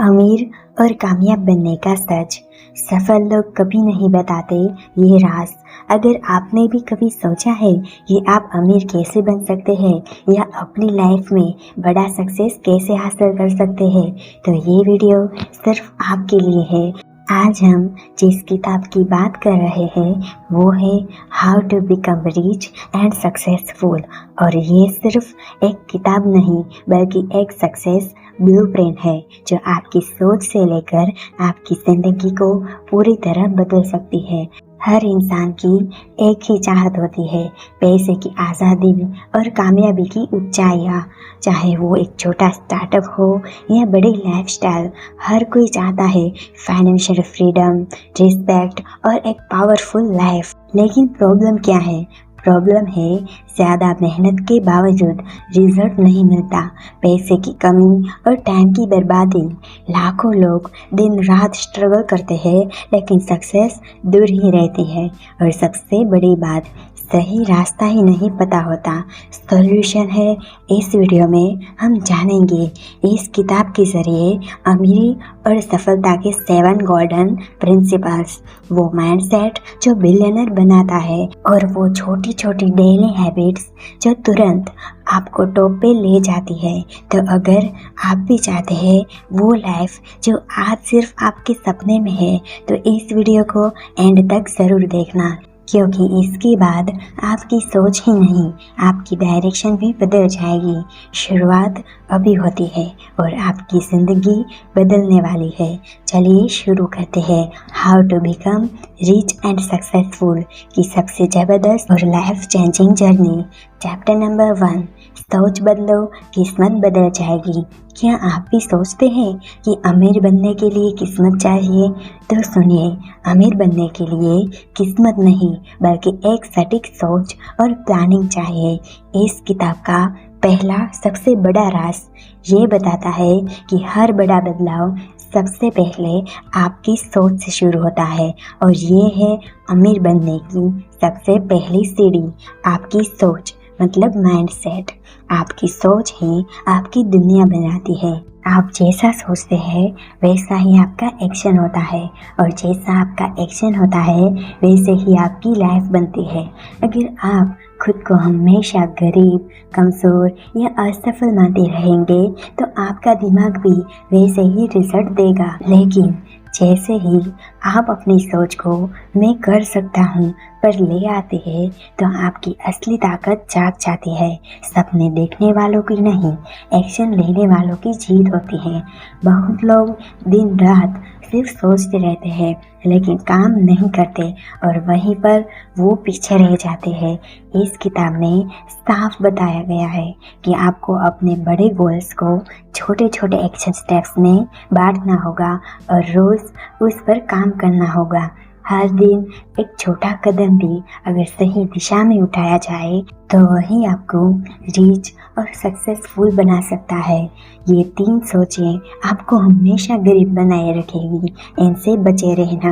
अमीर और कामयाब बनने का सच। सफल लोग कभी नहीं बताते ये राज। अगर आपने भी कभी सोचा है कि आप अमीर कैसे बन सकते हैं या अपनी लाइफ में बड़ा सक्सेस कैसे हासिल कर सकते हैं, तो ये वीडियो सिर्फ आपके लिए है। आज हम जिस किताब की बात कर रहे हैं वो है how to become rich and successful. और ये सिर्फ एक किताब नहीं बल्कि एक सक्सेस ब्लूप्रिंट है जो आपकी सोच से लेकर आपकी जिंदगी को पूरी तरह बदल सकती है। हर इंसान की एक ही चाहत होती है, पैसे की आज़ादी और कामयाबी की ऊंचाइयाँ। चाहे वो एक छोटा स्टार्टअप हो या बड़ी लाइफस्टाइल, हर कोई चाहता है फाइनेंशियल फ्रीडम, रिस्पेक्ट और एक पावरफुल लाइफ। लेकिन प्रॉब्लम क्या है? प्रॉब्लम है ज़्यादा मेहनत के बावजूद रिजल्ट नहीं मिलता, पैसे की कमी और टाइम की बर्बादी। लाखों लोग दिन रात स्ट्रगल करते हैं लेकिन सक्सेस दूर ही रहती है। और सबसे बड़ी बात, सही रास्ता ही नहीं पता होता। सॉल्यूशन है इस वीडियो में हम जानेंगे। इस किताब के जरिए अमीरी और सफलता के 7 गोल्डन प्रिंसिपल्स, वो माइंडसेट जो बिलियनर बनाता है और वो छोटी छोटी डेली हैबिट्स जो तुरंत आपको टॉप पे ले जाती है। तो अगर आप भी चाहते हैं वो लाइफ जो आज सिर्फ आपके सपने में है, तो इस वीडियो को एंड तक ज़रूर देखना, क्योंकि इसके बाद आपकी सोच ही नहीं आपकी डायरेक्शन भी बदल जाएगी। शुरुआत अभी होती है और आपकी ज़िंदगी बदलने वाली है। चलिए शुरू करते हैं how to become rich and successful की सबसे ज़बरदस्त और life changing journey. Chapter number 1, सोच बदलो किस्मत बदल जाएगी। क्या आप भी सोचते हैं कि अमीर बनने के लिए किस्मत चाहिए? तो सुनिए, अमीर बनने के लिए किस्मत नहीं बल्कि एक सटीक सोच और प्लानिंग चाहिए। इस किताब का पहला सबसे बड़ा राज ये बताता है कि हर बड़ा बदलाव सबसे पहले आपकी सोच से शुरू होता है। और ये है अमीर बनने की सबसे पहली सीढ़ी, आपकी सोच मतलब माइंडसेट। आपकी सोच ही आपकी दुनिया बनाती है। आप जैसा सोचते हैं वैसा ही आपका एक्शन होता है, और जैसा आपका एक्शन होता है वैसे ही आपकी लाइफ बनती है। अगर आप खुद को हमेशा गरीब, कमज़ोर या असफल मानते रहेंगे तो आपका दिमाग भी वैसे ही रिजल्ट देगा। लेकिन जैसे ही आप अपनी सोच को मैं कर सकता हूँ पर ले आते हैं तो आपकी असली ताकत जाग जाती है। सपने देखने वालों की नहीं, एक्शन लेने वालों की जीत होती है। बहुत लोग दिन रात सिर्फ सोचते रहते हैं लेकिन काम नहीं करते और वहीं पर वो पीछे रह जाते हैं। इस किताब में साफ बताया गया है कि आपको अपने बड़े गोल्स को छोटे छोटे एक्शन स्टेप्स में बांटना होगा और रोज़ उस पर काम करना होगा। हर दिन एक छोटा कदम भी अगर सही दिशा में उठाया जाए तो वही आपको रिच और सक्सेसफुल बना सकता है। ये 3 सोचें आपको हमेशा गरीब बनाए रखेगी। इनसे बचे रहना।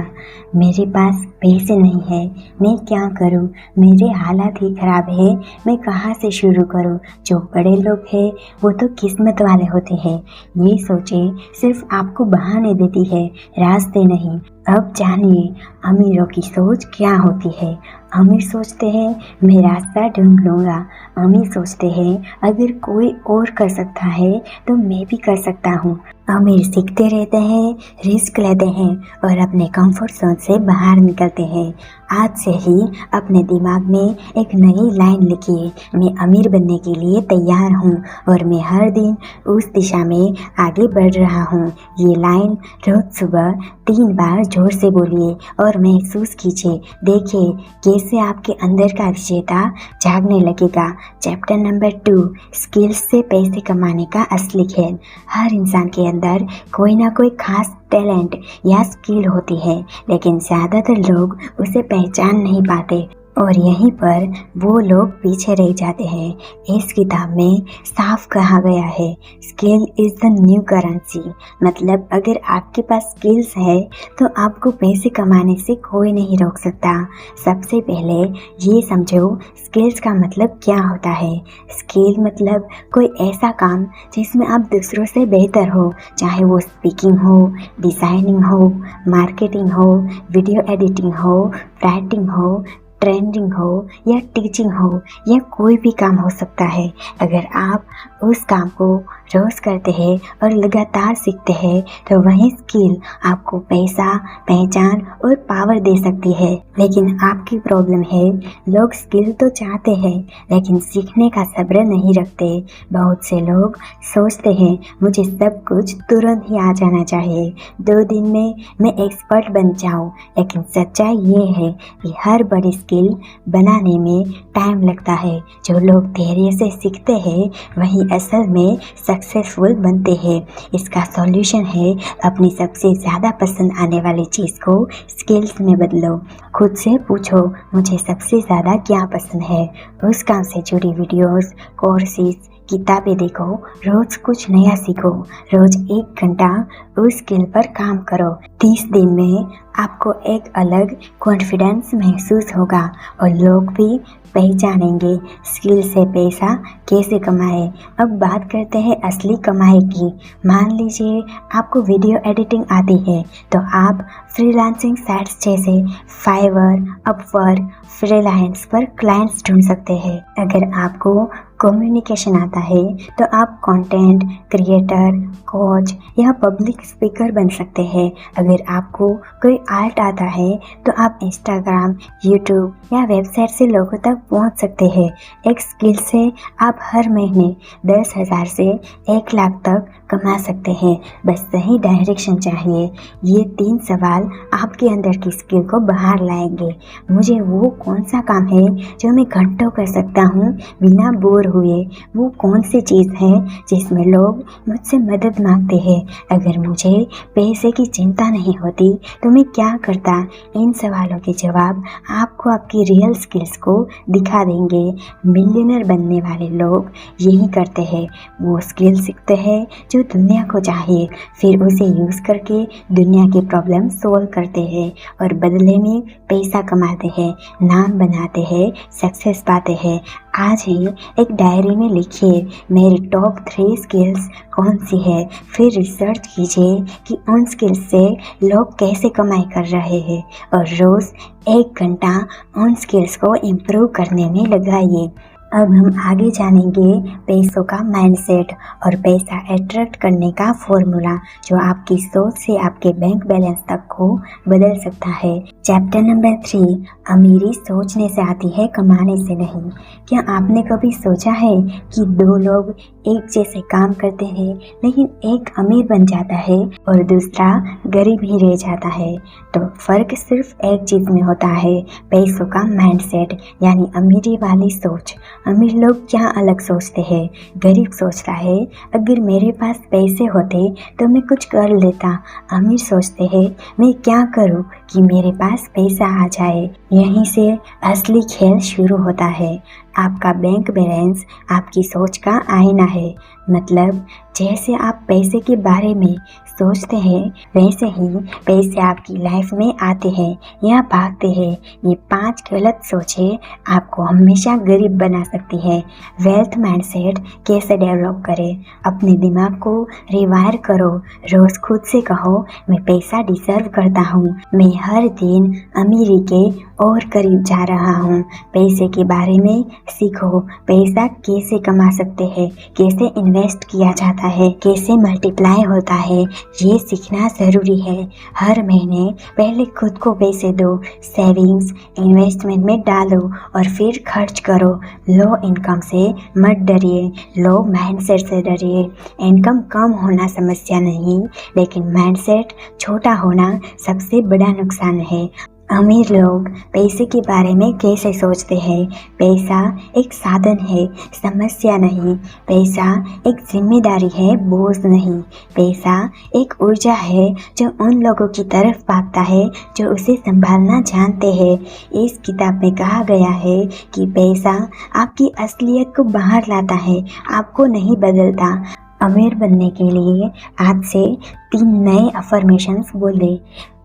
मेरे पास पैसे नहीं है, मैं क्या करूं? मेरे हालात ही खराब है, मैं कहाँ से शुरू करूं? जो बड़े लोग हैं वो तो किस्मत वाले होते हैं। ये सोचें सिर्फ आपको बहाने देती है, रास्ते नहीं। अब जानिए अमीरों की सोच क्या होती है। अमीर सोचते हैं मैं रास्ता ढूंढ लूँगा। अमीर सोचते हैं अगर कोई और कर सकता है तो मैं भी कर सकता हूँ। अमीर सीखते रहते हैं, रिस्क लेते हैं और अपने कंफर्ट जोन से बाहर निकलते हैं। आज से ही अपने दिमाग में एक नई लाइन लिखिए, मैं अमीर बनने के लिए तैयार हूँ और मैं हर दिन उस दिशा में आगे बढ़ रहा हूँ। ये लाइन रोज सुबह 3 बार जोर से बोलिए और महसूस कीजिए। देखिए कैसे आपके अंदर का विजेता जागने लगेगा। चैप्टर नंबर 2, स्किल्स से पैसे कमाने का असली खेल। हर इंसान के अंदर कोई ना कोई खास टैलेंट या स्किल होती है, लेकिन ज़्यादातर लोग उसे पहचान नहीं पाते। और यहीं पर वो लोग पीछे रह जाते हैं। इस किताब में साफ कहा गया है, skill is the new currency. मतलब अगर आपके पास स्किल्स है तो आपको पैसे कमाने से कोई नहीं रोक सकता। सबसे पहले ये समझो स्किल्स का मतलब क्या होता है। स्किल मतलब कोई ऐसा काम जिसमें आप दूसरों से बेहतर हो, चाहे वो स्पीकिंग हो, डिज़ाइनिंग हो, मार्केटिंग हो, वीडियो एडिटिंग हो, राइटिंग हो, ट्रेंडिंग हो या टीचिंग हो या कोई भी काम हो सकता है। अगर आप उस काम को रोज़ करते हैं और लगातार सीखते हैं तो वही स्किल आपको पैसा, पहचान और पावर दे सकती है। लेकिन आपकी प्रॉब्लम है, लोग स्किल तो चाहते हैं लेकिन सीखने का सब्र नहीं रखते। बहुत से लोग सोचते हैं मुझे सब कुछ तुरंत ही आ जाना चाहिए, 2 दिन में मैं एक्सपर्ट बन जाऊं। लेकिन सच्चाई ये है कि हर बड़ी स्किल बनाने में टाइम लगता है। जो लोग धैर्य से सीखते हैं वही असल में सक्सेसफुल बनते हैं। इसका सॉल्यूशन है अपनी सबसे ज़्यादा पसंद आने वाली चीज़ को स्किल्स में बदलो। खुद से पूछो मुझे सबसे ज़्यादा क्या पसंद है, उस काम से जुड़ी वीडियोस, कोर्सेज, किताबें देखो, रोज़ कुछ नया सीखो, रोज़ 1 घंटा उस स्किल पर काम करो। 30 दिन में आपको एक अलग कॉन्फिडेंस महसूस होगा और लोग भी पहचानेंगे। स्किल से पैसा कैसे कमाएं। अब बात करते हैं असली कमाई की। मान लीजिए आपको वीडियो एडिटिंग आती है तो आप फ्रीलांसिंग साइट्स जैसे फाइवर, अपवर्क, फ्रीलांस पर क्लाइंट्स ढूंढ सकते हैं। अगर आपको कम्युनिकेशन आता है तो आप कंटेंट क्रिएटर, कोच या पब्लिक स्पीकर बन सकते हैं। अगर आपको कोई आर्ट आता है तो आप इंस्टाग्राम, यूट्यूब या वेबसाइट से लोगों तक पहुंच सकते हैं। एक स्किल से आप हर महीने 10,000 से 1 लाख तक कमा सकते हैं। बस सही डायरेक्शन चाहिए। ये 3 सवाल आपके अंदर की स्किल को बाहर लाएंगे। मुझे वो कौन सा काम है जो मैं घंटों कर सकता हूँ बिना बोर हुए। वो कौन सी चीज़ है जिसमें लोग मुझसे मदद मांगते हैं। अगर मुझे पैसे की चिंता नहीं होती तो मैं क्या करता। इन सवालों के जवाब आपको आपकी रियल स्किल्स को दिखा देंगे। मिलियनर बनने वाले लोग यही करते हैं। वो स्किल सीखते हैं जो दुनिया को चाहिए, फिर उसे यूज़ करके दुनिया की प्रॉब्लम सोल्व करते हैं और बदले में पैसा कमाते हैं, नाम बनाते हैं, सक्सेस पाते हैं। आज ही एक डायरी में लिखिए मेरी टॉप 3 स्किल्स कौन सी है। फिर रिसर्च कीजिए कि उन स्किल्स से लोग कैसे कमाई कर रहे हैं और रोज़ 1 घंटा उन स्किल्स को इम्प्रूव करने में लगाइए। अब हम आगे जानेंगे पैसों का माइंडसेट और पैसा अट्रैक्ट करने का फॉर्मूला जो आपकी सोच से आपके बैंक बैलेंस तक को बदल सकता है। चैप्टर नंबर 3, अमीरी सोचने से आती है, कमाने से नहीं। क्या आपने कभी सोचा है कि 2 लोग एक जैसे काम करते हैं लेकिन एक अमीर बन जाता है और दूसरा गरीब ही रह जाता है? तो फर्क सिर्फ एक चीज़ में होता है, पैसों का माइंडसेट यानी अमीरी वाली सोच। अमीर लोग क्या अलग सोचते हैं, गरीब सोचता है अगर मेरे पास पैसे होते तो मैं कुछ कर लेता। अमीर सोचते हैं मैं क्या करूं कि मेरे पास पैसा आ जाए। यहीं से असली खेल शुरू होता है। आपका बैंक बैलेंस आपकी सोच का आईना है। मतलब जैसे आप पैसे के बारे में सोचते हैं वैसे ही पैसे आपकी लाइफ में आते हैं या भागते हैं। ये 5 गलत सोचें आपको हमेशा गरीब बना सकती है। वेल्थ माइंडसेट कैसे डेवलप करें? अपने दिमाग को रिवायर करो। रोज़ खुद से कहो मैं पैसा डिजर्व करता हूँ, मैं हर दिन अमीरी के और करीब जा रहा हूँ। पैसे के बारे में सीखो, पैसा कैसे कमा सकते हैं, कैसे इन्वेस्ट किया जाता है, कैसे मल्टीप्लाई होता है, ये सीखना ज़रूरी है। हर महीने पहले खुद को पैसे दो, सेविंग्स इन्वेस्टमेंट में डालो और फिर खर्च करो। लो इनकम से मत डरिए, लो माइंडसेट से डरिए। इनकम कम होना समस्या नहीं, लेकिन माइंडसेट छोटा होना सबसे बड़ा नुकसान है। अमीर लोग पैसे के बारे में कैसे सोचते हैं? पैसा एक साधन है, समस्या नहीं। पैसा एक जिम्मेदारी है, बोझ नहीं। पैसा एक ऊर्जा है जो उन लोगों की तरफ भागता है जो उसे संभालना जानते हैं। इस किताब में कहा गया है कि पैसा आपकी असलियत को बाहर लाता है, आपको नहीं बदलता। अमीर बनने के लिए आज से 3 नए अफर्मेशंस बोले।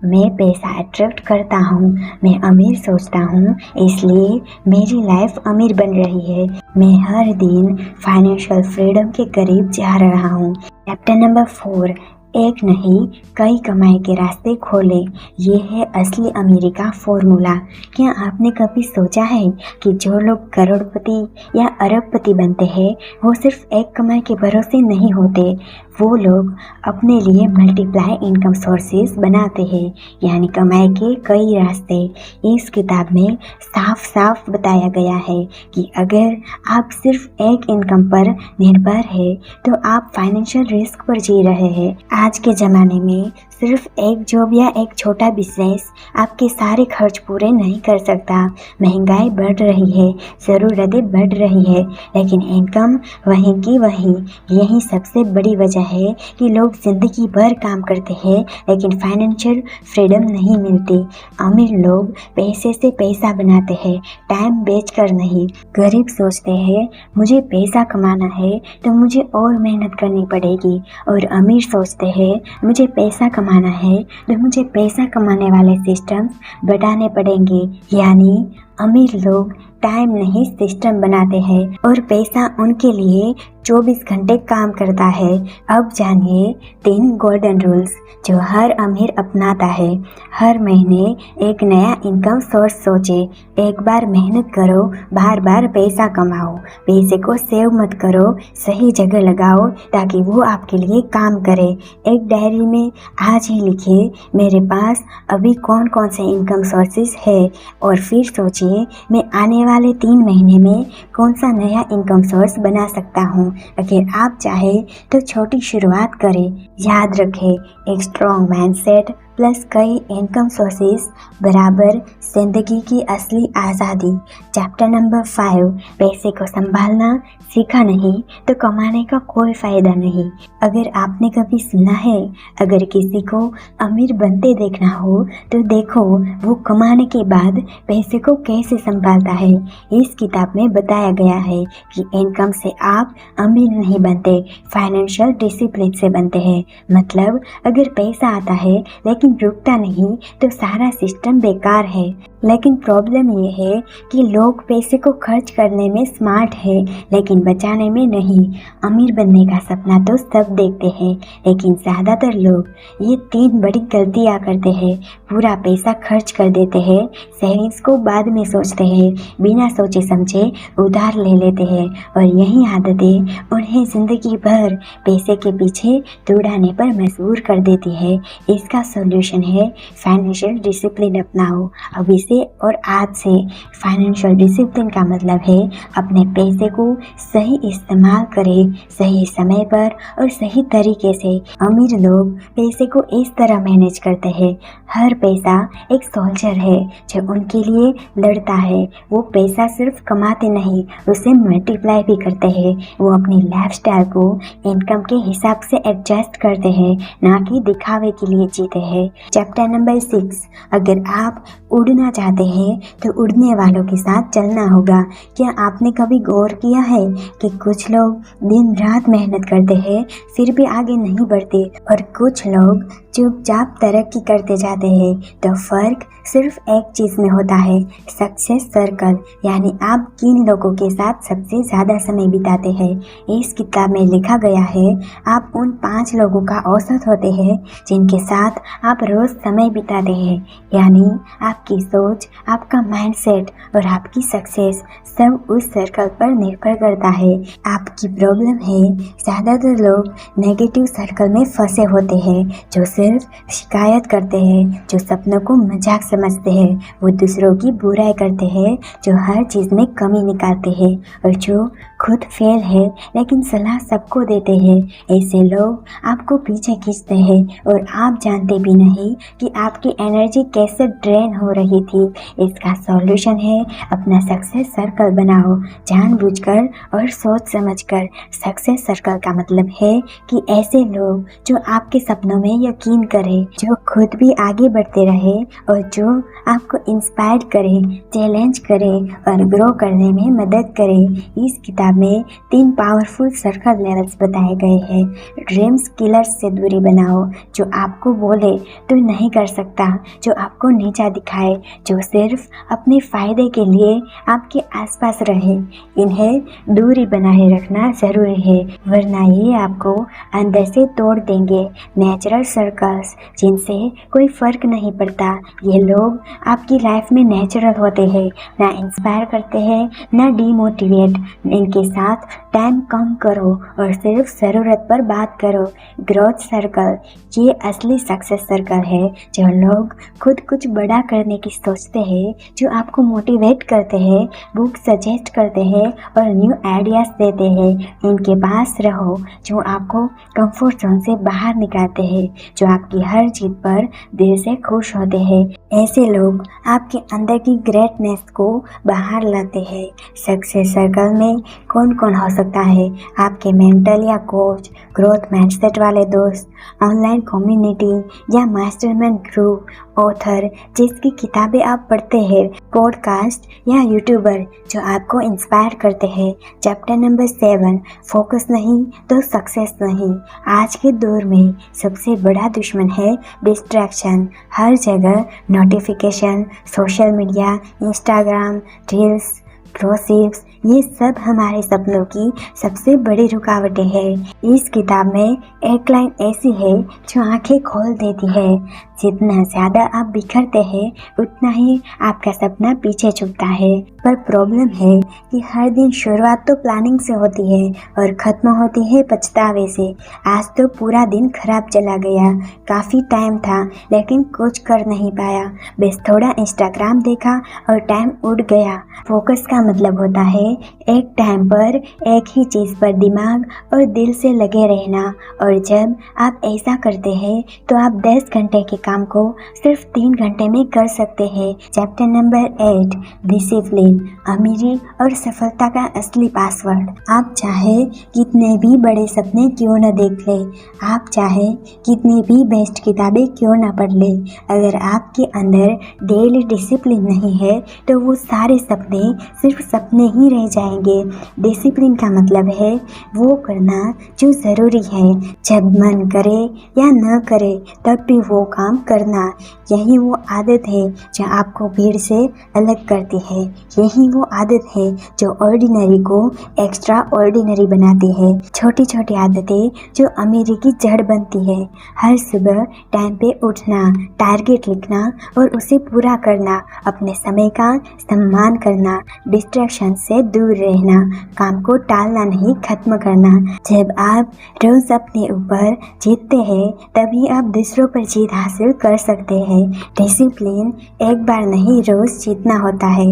मैं पैसा अट्रैक्ट करता हूँ, मैं अमीर सोचता हूँ, इसलिए मेरी लाइफ अमीर बन रही है। मैं हर दिन फाइनेंशियल फ्रीडम के करीब जा रहा हूँ। चैप्टर नंबर 4, एक नहीं कई कमाई के रास्ते खोले। ये है असली अमीरी का फॉर्मूला। क्या आपने कभी सोचा है कि जो लोग करोड़पति या अरबपति बनते हैं वो सिर्फ एक कमाई के भरोसे नहीं होते, वो लोग अपने लिए मल्टीप्लाई इनकम सोर्सेज बनाते हैं, यानी कमाई के कई रास्ते। इस किताब में साफ साफ बताया गया है कि अगर आप सिर्फ एक इनकम पर निर्भर है तो आप फाइनेंशियल रिस्क पर जी रहे हैं। आज के ज़माने में सिर्फ एक जॉब या एक छोटा बिजनेस आपके सारे खर्च पूरे नहीं कर सकता। महंगाई बढ़ रही है, ज़रूरतें बढ़ रही है, लेकिन इनकम वहीं की वहीं। यही सबसे बड़ी वजह है कि लोग ज़िंदगी भर काम करते हैं लेकिन फाइनेंशियल फ्रीडम नहीं मिलती। अमीर लोग पैसे से पैसा बनाते हैं, टाइम बेचकर नहीं। गरीब सोचते हैं मुझे पैसा कमाना है तो मुझे और मेहनत करनी पड़ेगी, और अमीर सोचते हैं मुझे पैसा कमाना है तो मुझे पैसा कमाने वाले सिस्टम्स बढ़ाने पड़ेंगे। यानी अमीर लोग टाइम नहीं सिस्टम बनाते हैं और पैसा उनके लिए 24 घंटे काम करता है। अब जानिए 3 गोल्डन रूल्स जो हर अमीर अपनाता है। हर महीने एक नया इनकम सोर्स सोचे। एक बार मेहनत करो, बार बार पैसा कमाओ। पैसे को सेव मत करो, सही जगह लगाओ ताकि वो आपके लिए काम करे। एक डायरी में आज ही लिखिए मेरे पास अभी कौन कौन से इनकम सोर्सेज है, और फिर सोचिए मैं आने वाले 3 महीने में कौन सा नया इनकम सोर्स बना सकता हूँ। अगर आप चाहे तो छोटी शुरुआत करें। याद रखें, एक स्ट्रॉन्ग माइंडसेट प्लस कई इनकम सोर्सेज बराबर जिंदगी की असली आज़ादी। चैप्टर नंबर 5, पैसे को संभालना सीखा नहीं तो कमाने का कोई फ़ायदा नहीं। अगर आपने कभी सुना है अगर किसी को अमीर बनते देखना हो तो देखो वो कमाने के बाद पैसे को कैसे संभालता है। इस किताब में बताया गया है कि इनकम से आप अमीर नहीं बनते, फाइनेंशियल डिसिप्लिन से बनते हैं। मतलब अगर पैसा आता है लेकिन रुकता नहीं तो सारा सिस्टम बेकार है। लेकिन प्रॉब्लम ये है कि लोग पैसे को खर्च करने में स्मार्ट है लेकिन बचाने में नहीं। अमीर बनने का सपना तो सब देखते हैं लेकिन ज़्यादातर लोग ये 3 बड़ी गलतियाँ करते हैं। पूरा पैसा खर्च कर देते हैं, सेविंग्स को बाद में सोचते हैं, बिना सोचे समझे उधार ले लेते हैं, और यही आदतें उन्हें ज़िंदगी भर पैसे के पीछे दौड़ाने पर मजबूर कर देती है। इसका सॉल्यूशन है फाइनेंशियल डिसिप्लिन अपनाओ अभी से और आज से। फाइनेंशियल डिसिप्लिन का मतलब है अपने पैसे को सही इस्तेमाल करें, सही समय पर और सही तरीके से। अमीर लोग पैसे को इस तरह मैनेज करते हैं, हर पैसा एक सोल्जर है जो उनके लिए लड़ता है। वो पैसा सिर्फ कमाते नहीं, उसे मल्टीप्लाई भी करते हैं। वो अपनी लाइफस्टाइल को इनकम के हिसाब से एडजस्ट करते हैं, ना कि दिखावे के लिए जीते हैं। चैप्टर नंबर 6, अगर आप उड़ना चाहते हैं तो उड़ने वालों के साथ चलना होगा। क्या आपने कभी गौर किया है कि कुछ लोग दिन रात मेहनत करते हैं फिर भी आगे नहीं बढ़ते, और कुछ लोग चुपचाप तरक्की करते जाते हैं? तो फर्क सिर्फ एक चीज़ में होता है, सक्सेस सर्कल, यानी आप किन लोगों के साथ सबसे ज़्यादा समय बिताते हैं। इस किताब में लिखा गया है आप उन 5 लोगों का औसत होते हैं जिनके साथ आप रोज़ समय बिताते हैं। यानी आपकी सोच, आपका माइंडसेट और आपकी सक्सेस सब उस सर्कल पर निर्भर करता है। आपकी प्रॉब्लम है ज़्यादातर लोग नेगेटिव सर्कल में फंसे होते हैं, जो सिर्फ शिकायत करते हैं, जो सपनों को मजाक समझते हैं, वो दूसरों की बुराई करते हैं, जो हर चीज़ में कमी निकालते हैं, और जो खुद फेल है लेकिन सलाह सबको देते हैं। ऐसे लोग आपको पीछे खींचते हैं और आप जानते भी नहीं कि आपकी एनर्जी कैसे ड्रेन हो रही थी। इसका सॉल्यूशन है अपना सक्सेस सर्कल बनाओ, जानबूझकर और सोच समझकर। सक्सेस सर्कल का मतलब है कि ऐसे लोग जो आपके सपनों में यकीन करें, जो खुद भी आगे बढ़ते रहे और जो आपको इंस्पायर करे, चैलेंज करे और ग्रो करने में मदद करे। इस किताब में 3 पावरफुल सर्कल लेवल्स बताए गए हैं। ड्रीम्स किलर्स से दूरी बनाओ, जो आपको बोले तो नहीं कर सकता, जो आपको नीचा दिखाए, जो सिर्फ अपने फायदे के लिए आपके आसपास रहे। इन्हें दूरी बनाए रखना जरूरी है, वरना ये आपको अंदर से तोड़ देंगे। नेचुरल सर्कल्स, जिनसे कोई फर्क नहीं पड़ता, ये लोग आपकी लाइफ में नेचुरल होते हैं, ना इंस्पायर करते हैं ना डीमोटिवेट। इनके साथ टाइम कम करो और सिर्फ ज़रूरत पर बात करो। ग्रोथ सर्कल, ये असली सक्सेस सर्कल है, जो लोग खुद कुछ बड़ा करने की सोचते हैं, जो आपको मोटिवेट करते हैं, बुक सजेस्ट करते हैं और न्यू आइडियाज देते हैं। इनके पास रहो, जो आपको कंफर्ट जोन से बाहर निकालते हैं, जो आपकी हर जीत पर दिल से खुश होते हैं। ऐसे लोग आपके अंदर की ग्रेटनेस को बाहर लाते हैं। सक्सेस सर्कल में कौन कौन हो सकता है? आपके मेंटर या कोच, ग्रोथ माइंडसेट वाले दोस्त, ऑनलाइन कम्युनिटी या मास्टरमाइंड ग्रुप, ऑथर जिसकी किताबें आप पढ़ते हैं, पॉडकास्ट या यूट्यूबर जो आपको इंस्पायर करते हैं। चैप्टर नंबर 7, फोकस नहीं तो सक्सेस नहीं। आज के दौर में सबसे बड़ा दुश्मन है डिस्ट्रैक्शन। हर जगह notification, social media, Instagram, reels, gossips, ये सब हमारे सपनों की सबसे बड़ी रुकावटें हैं। इस किताब में एक लाइन ऐसी है जो आंखें खोल देती है, जितना ज़्यादा आप बिखरते हैं उतना ही आपका सपना पीछे छूटता है। पर प्रॉब्लम है कि हर दिन शुरुआत तो प्लानिंग से होती है और ख़त्म होती है पछतावे से। आज तो पूरा दिन खराब चला गया, काफ़ी टाइम था लेकिन कुछ कर नहीं पाया, बस थोड़ा इंस्टाग्राम देखा और टाइम उड़ गया। फोकस का मतलब होता है एक टाइम पर एक ही चीज़ पर दिमाग और दिल से लगे रहना, और जब आप ऐसा करते हैं तो आप 10 घंटे के काम को सिर्फ 3 घंटे में कर सकते हैं। चैप्टर नंबर 8, डिसिप्लिन, अमीरी और सफलता का असली पासवर्ड। आप चाहे कितने भी बड़े सपने क्यों न देख ले, आप चाहे कितनी भी बेस्ट किताबें क्यों न पढ़ ले, अगर आपके अंदर डेली डिसिप्लिन नहीं है तो वो सारे सपने सिर्फ सपने ही रह जाएंगे। डिसिप्लिन का मतलब है वो करना जो ज़रूरी है, जब मन करे या न करे तब भी वो काम करना। यही वो आदत है जो आपको भीड़ से अलग करती है, यही वो आदत है जो ऑर्डिनरी को एक्स्ट्रा ऑर्डिनरी बनाती है। छोटी छोटी आदतें जो अमीरी की जड़ बनती है। हर सुबह टाइम पे उठना, टारगेट लिखना और उसे पूरा करना, अपने समय का सम्मान करना, डिस्ट्रैक्शन से दूर रहना, काम को टालना नहीं खत्म करना। जब आप रोज अपने ऊपर जीतते हैं तभी आप दूसरों पर जीत हासिल कर सकते हैं। डिसिप्लिन एक बार नहीं रोज जीतना होता है।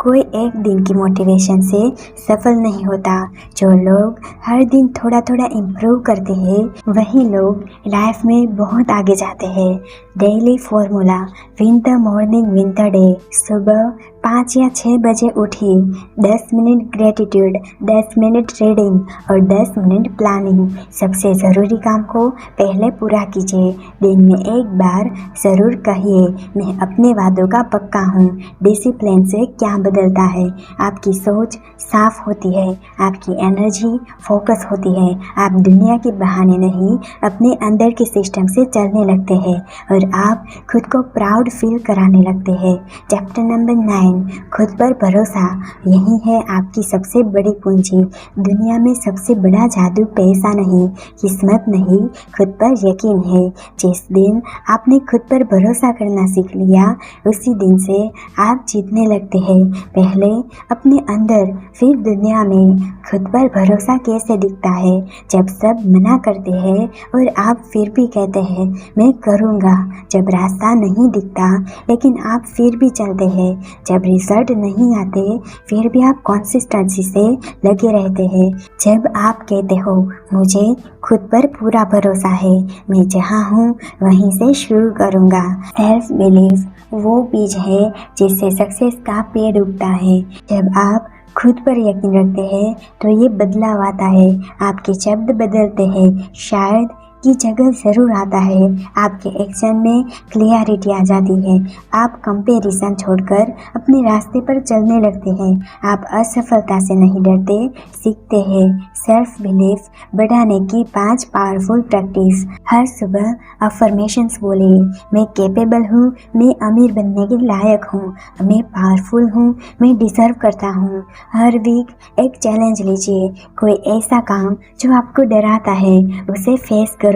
कोई एक दिन की मोटिवेशन से सफल नहीं होता। जो लोग हर दिन थोड़ा थोड़ा इम्प्रूव करते हैं वही लोग लाइफ में बहुत आगे जाते हैं। Daily formula, win the morning win the day. सुबह 5 या 6 बजे उठिए, 10 मिनट ग्रेटिट्यूड, 10 मिनट रीडिंग और 10 मिनट प्लानिंग। सबसे ज़रूरी काम को पहले पूरा कीजिए। दिन में एक बार ज़रूर कहिए, मैं अपने वादों का पक्का हूँ। डिसिप्लिन से क्या बदलता है? आपकी सोच साफ होती है, आपकी एनर्जी फोकस होती है, आप दुनिया के बहाने नहीं अपने अंदर के सिस्टम से चलने लगते हैं और आप खुद को प्राउड फील कराने लगते हैं। चैप्टर नंबर 9, खुद पर भरोसा। यही है आपकी सबसे बड़ी पूंजी। दुनिया में सबसे बड़ा जादू पैसा नहीं, किस्मत नहीं, खुद पर यकीन है। जिस दिन आपने खुद पर भरोसा करना सीख लिया उसी दिन से आप जीतने लगते हैं। पहले अपने अंदर फिर दुनिया में खुद पर भरोसा कैसे दिखता है जब सब मना करते हैं और आप फिर भी कहते हैं मैं करूँगा। जब रास्ता नहीं दिखता लेकिन आप फिर भी चलते हैं। जब रिजल्ट नहीं आते फिर भी आप कंसिस्टेंसी से लगे रहते हैं। जब आप कहते हो मुझे खुद पर पूरा भरोसा है, मैं जहाँ हूँ वहीं से शुरू करूँगा। सेल्फ बिलीफ वो बीज है जिससे सक्सेस का पेड़ उगता है। जब आप खुद पर यकीन रखते हैं तो ये बदलाव आता है। आपके शब्द बदलते हैं, शायद की जगह ज़रूर आता है। आपके एक्शन में क्लियरिटी आ जाती है। आप कंपैरिजन छोड़कर अपने रास्ते पर चलने लगते हैं। आप असफलता से नहीं डरते, सीखते हैं। सेल्फ बिलीफ बढ़ाने की 5 पावरफुल प्रैक्टिस। हर सुबह अफर्मेशंस बोलिए, मैं कैपेबल हूँ, मैं अमीर बनने के लायक हूँ, मैं पावरफुल हूँ, मैं डिजर्व करता हूँ। हर वीक एक चैलेंज लीजिए, कोई ऐसा काम जो आपको डराता है उसे फेस करो।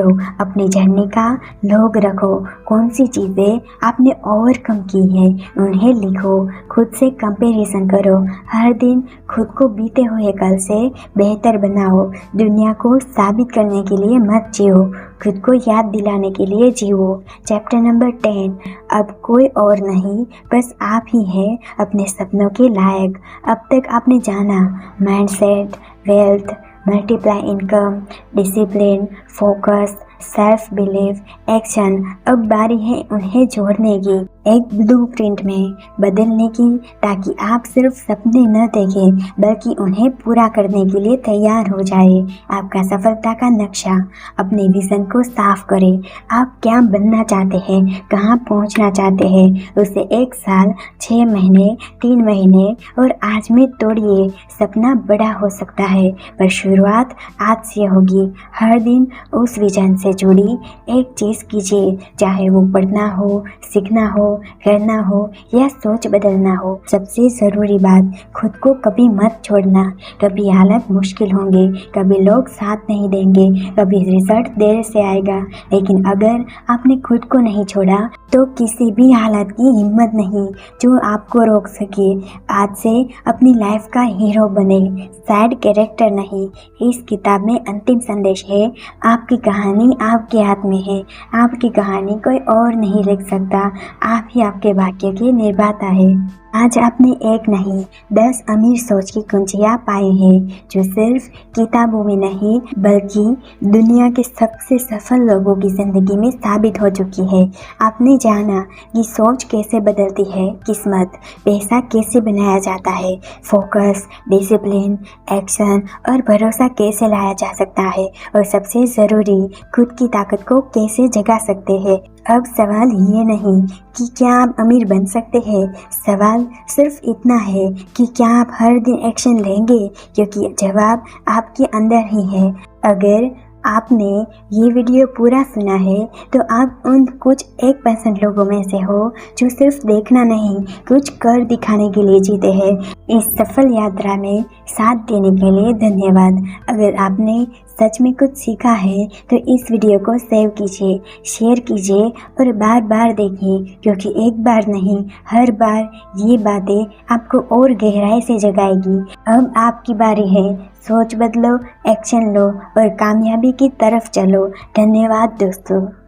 अपनी जर्नी का लॉग रखो, कौन सी चीज़ें आपने ओवरकम की है उन्हें लिखो। खुद से कंपैरिजन करो, हर दिन खुद को बीते हुए कल से बेहतर बनाओ। दुनिया को साबित करने के लिए मत जियो, खुद को याद दिलाने के लिए जियो। Chapter number 10। अब कोई और नहीं, बस आप ही हैं अपने सपनों के लायक। अब तक आपने जाना mindset, wealth, multiply income, discipline, focus, self belief, action. अब बारी है उन्हें जोड़ने की, एक ब्लूप्रिंट में बदलने की, ताकि आप सिर्फ सपने न देखें बल्कि उन्हें पूरा करने के लिए तैयार हो जाए। आपका सफलता का नक्शा। अपने विजन को साफ करें। आप क्या बनना चाहते हैं, कहाँ पहुंचना चाहते हैं, उसे 1 साल, 6 महीने, 3 महीने और आज में तोड़िए। सपना बड़ा हो सकता है पर शुरुआत आज से होगी। हर दिन उस विजन से जुड़ी एक चीज़ कीजिए, चाहे वो पढ़ना हो, सीखना हो, करना हो या सोच बदलना हो। सबसे ज़रूरी बात, खुद को कभी मत छोड़ना। कभी हालात मुश्किल होंगे, कभी लोग साथ नहीं देंगे, कभी रिजल्ट देर से आएगा, लेकिन अगर आपने खुद को नहीं छोड़ा तो किसी भी हालत की हिम्मत नहीं जो आपको रोक सके। आज से अपनी लाइफ का हीरो बने, सैड कैरेक्टर नहीं। इस किताब में अंतिम संदेश है, आपकी कहानी आपके हाथ में है। आपकी कहानी कोई और नहीं लिख सकता, आप ही आपके भाग्य की निर्माता है। आज आपने एक नहीं 10 अमीर सोच की कुंजियाँ पाई हैं जो सिर्फ किताबों में नहीं बल्कि दुनिया के सबसे सफल लोगों की ज़िंदगी में साबित हो चुकी है। आपने जाना कि सोच कैसे बदलती है, किस्मत, पैसा कैसे बनाया जाता है, फोकस, डिसिप्लिन, एक्शन और भरोसा कैसे लाया जा सकता है, और सबसे ज़रूरी खुद की ताकत को कैसे जगा सकते हैं। अब सवाल ये नहीं कि क्या आप अमीर बन सकते हैं, सवाल सिर्फ इतना है कि क्या आप हर दिन एक्शन लेंगे, क्योंकि जवाब आपके अंदर ही है। अगर आपने ये वीडियो पूरा सुना है तो आप उन कुछ 1% लोगों में से हो जो सिर्फ देखना नहीं कुछ कर दिखाने के लिए जीते हैं। इस सफल यात्रा में साथ देने के लिए धन्यवाद। अगर आपने सच में कुछ सीखा है तो इस वीडियो को सेव कीजिए, शेयर कीजिए और बार बार देखिए, क्योंकि एक बार नहीं हर बार ये बातें आपको और गहराई से जगाएगी। अब आपकी बारी है, सोच बदलो, एक्शन लो और कामयाबी की तरफ चलो। धन्यवाद दोस्तों।